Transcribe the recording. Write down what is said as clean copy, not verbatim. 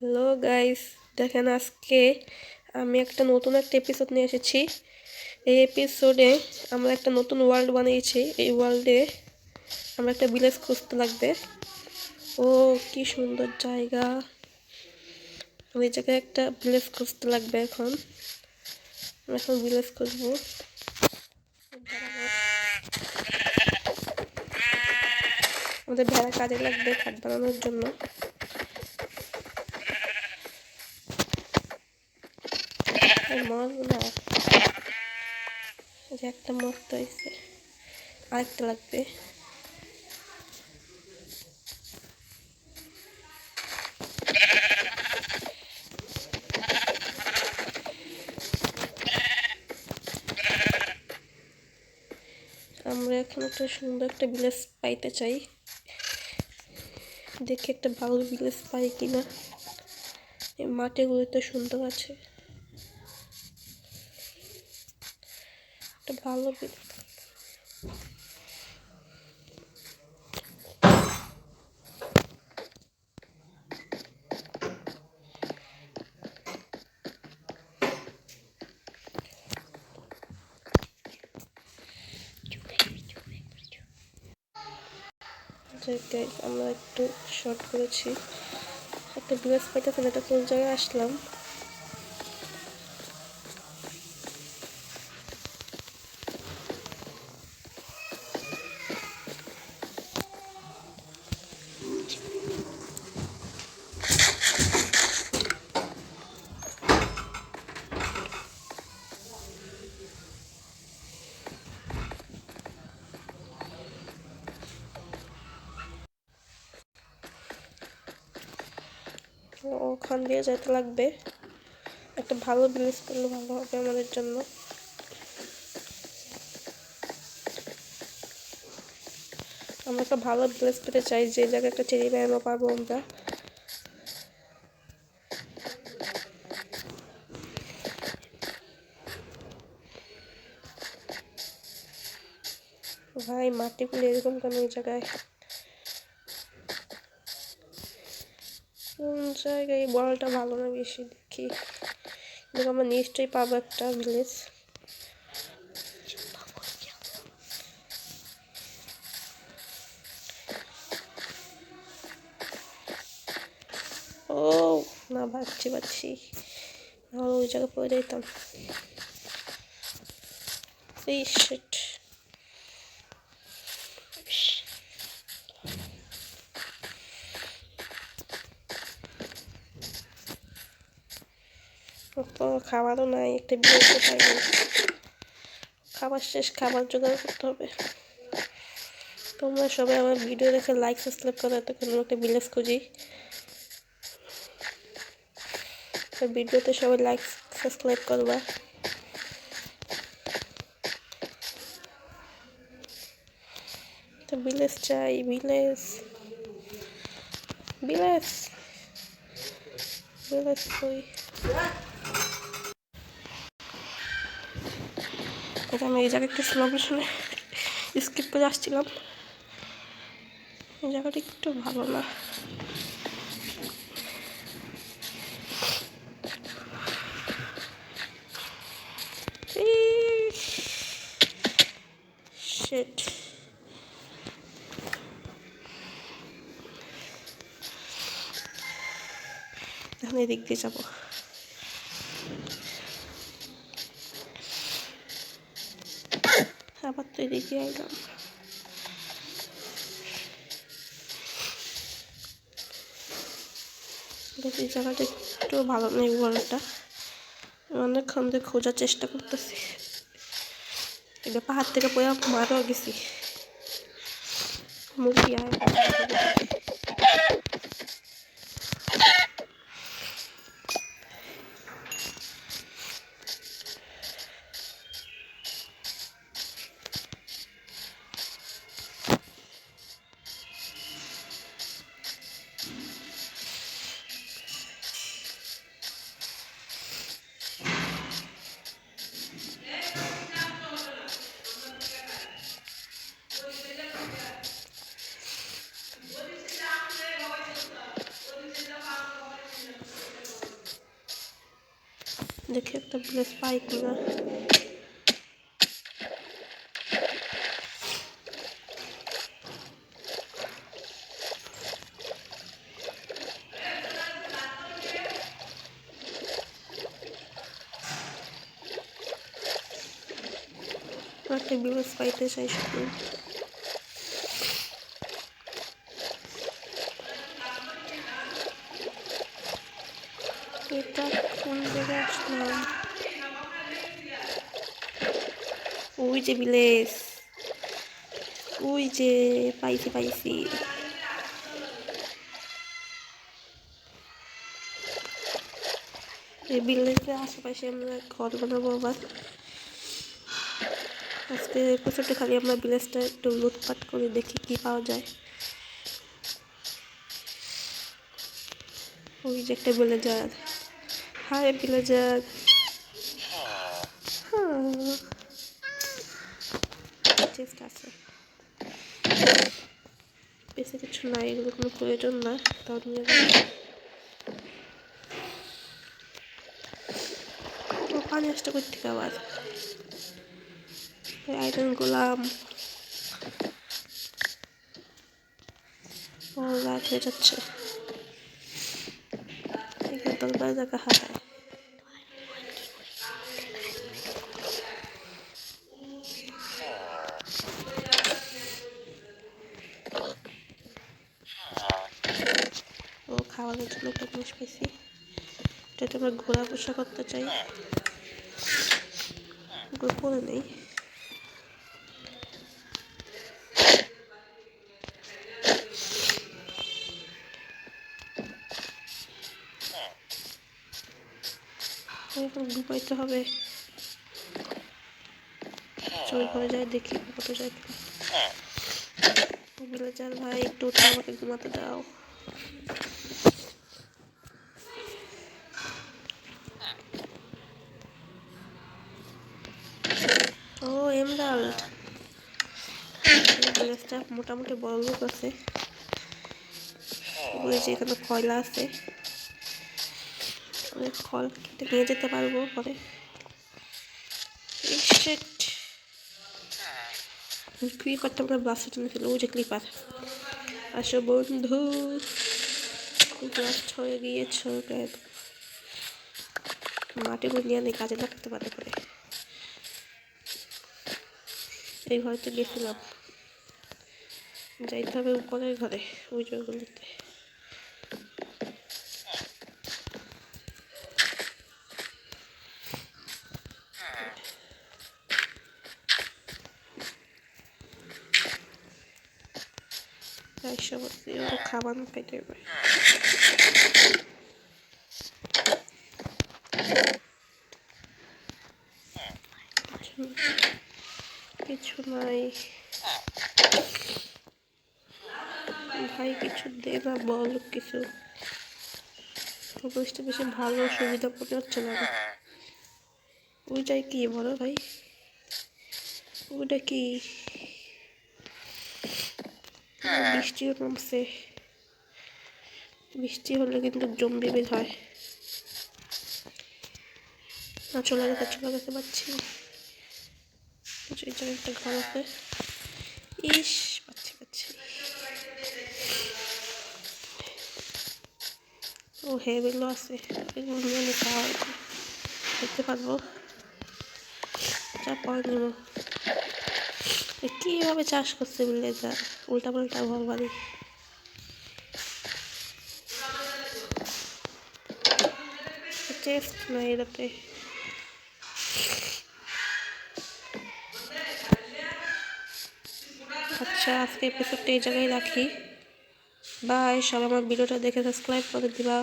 Hello guys, দেখেন আজকে আমি নতুন একটা এপিসোড নিয়ে এসেছি। এই এপিসোডে আমরা একটা নতুন ওয়ার্ল্ড বানিয়েছি। এই ওয়ার্ল্ডে আমরা একটা ভিলেজ খুঁজতে লাগবে। ও কি সুন্দর জায়গা! এই জায়গায় একটা ভিলেজ খুঁজতে লাগবে। এখন ভিলেজ খুঁজবো। আমাদের ভেড়া কাজে লাগবে খাট বানানোর জন্য। মরবো না, যে একটা মরতে হয়েছে, আরেকটা লাগবে। আমরা এখন একটা সুন্দর একটা ভিলেজ পাইতে চাই। দেখি একটা ভালো ভিলেজ পাই কিনা। এই মাটিগুলো তো সুন্দর আছে, একটা ভালো জায়গায় আমরা একটু শর্ট করেছি। একটা ভিলেজ পাইতেছি না, এটা কোন জায়গায় আসলাম। ওখান দিয়ে যেতে লাগবে। একটা ভালো ভিলেজ করলে ভালো হবে আমাদের জন্য। আমরা একটা ভালো ভিলেজ পেতে চাই, যে জায়গায় একটা চেরি বানানো পাবো আমরা। ভাই মাটিগুলো এরকম কেন এই জায়গায়? কোন জায়গায়? এই বলটা ভালো না বেশি দেখি, কিন্তু আমরা নিশ্চয়ই পাবো একটা ভিলেজ। ও না, ভাবছি নাহলে ওই জায়গায় পড়ে যেতাম। এই শিট! তো খাবারও নাই, একটা বিরক্ত পাইনি। খাবার শেষ, খাবার জোগাড় করতে হবে। তোমরা সবাই আমার ভিডিও দেখে লাইক সাবস্ক্রাইব করো, এতক্ষণ একটা ভিলেজ খুঁজি। ভিডিওতে সবাই লাইক সাবস্ক্রাইব করবা। তো ভিলেজ চাই, ভিলেজ ভিলেজ ভিলেজ কই? আমি এই জায়গায় একটু স্লো মোশনে স্কিপ করে আসছিলাম। এই জায়গাটা একটু ভালো না। শিট! এখন এদিক দিয়ে যাবো। আবার তো এদিকে আইলাম। এই জায়গাটা একটু ভালো নেই, বলটা অনেকক্ষণ ধরে খোঁজার চেষ্টা করতেছি। এটা পাহাড় থেকে পড়ে মারাও গেছি। মুরগি আয়! দেখি একটা ভিলেজ পাই কিনা। একটা ভিলেজ পাইতে চাই শুধু। এটা কোন জায়গায় আসলাম? ওই যে ভিলেজ, ওই যে পাইছি পাইছি। এই ভিলেজের আশেপাশে আমরা ঘর বানাবো আবার। আজকে এপিসোডে খালি আমরা ভিলেজটা একটু লুটপাট করে দেখি কি পাওয়া যায়। ওই যে একটা ভিলেজার। High villager. চেষ্টা আছে, বেশি কিছু নাই, এগুলো কোনো প্রয়োজন না, তাও নিয়ে পানি আসতে করতে আবার আইরন গোলাম। ও রাত হয়ে যাচ্ছে, দরকার দেখা হাতে। ও খাওয়ানোর জন্য একটা জিনিস পেয়েছি, যেটা আমরা ঘোরা বসা করতে চাই, করে নেই। এখন ঘুমাইতে হবে, চুরি করে যাই দেখি কত যায়। ভিলেজার ভাই একটু উঠে আমাকে ঘুমাতে দাও। ও এমরাল্ড, ভিলেজটা মোটামুটি বড় লোক আছে। ওই যে এখানে কয়লা আছে, খল কেটে নিয়ে যেতে পারবো পরে। ক্লিপারটা আমরা ব্লাস্টে টেনে ফেলবো, ওই যে ক্লিপার। আসো বন্ধু, ব্লাস্ট হয়ে গিয়েছ, মাটিগুলো নিয়ে নেই, কাজে লাগতে পারে করে। এই ঘরেতে গেছিলাম, যাইতে হবে উপরের ঘরে, ওই জয়গুলিতে। খাবার পেটে কিছু নাই ভাই, কিছু দে না, বল কিছু। অবশ্যই বেশি ভালো সুবিধা মনে হচ্ছে না। ওইটাই কি বলো ভাই, ওইটা কি? বৃষ্টিও নামছে, বৃষ্টি হলে কিন্তু জম্বি বের হয় না। চলে গেছে পাচ্ছি। এই জায়গায় একটা ঘর আছে, ইস পাচ্ছি। ও হেবেলও আছে, এগুলো নিয়ে আমি খাওয়া দেখতে পারবো। যা পরে নেব। কীভাবে চাষ করছে ভিলেজার, উল্টা পাল্টা ঘর বাড়ি। টেস্ট নাই এটাতে। আচ্ছা, আজকে এপিসোডটা এই জায়গায় রাখি। বাই, সবাই আমার ভিডিওটা দেখে সাবস্ক্রাইব করে দিবা।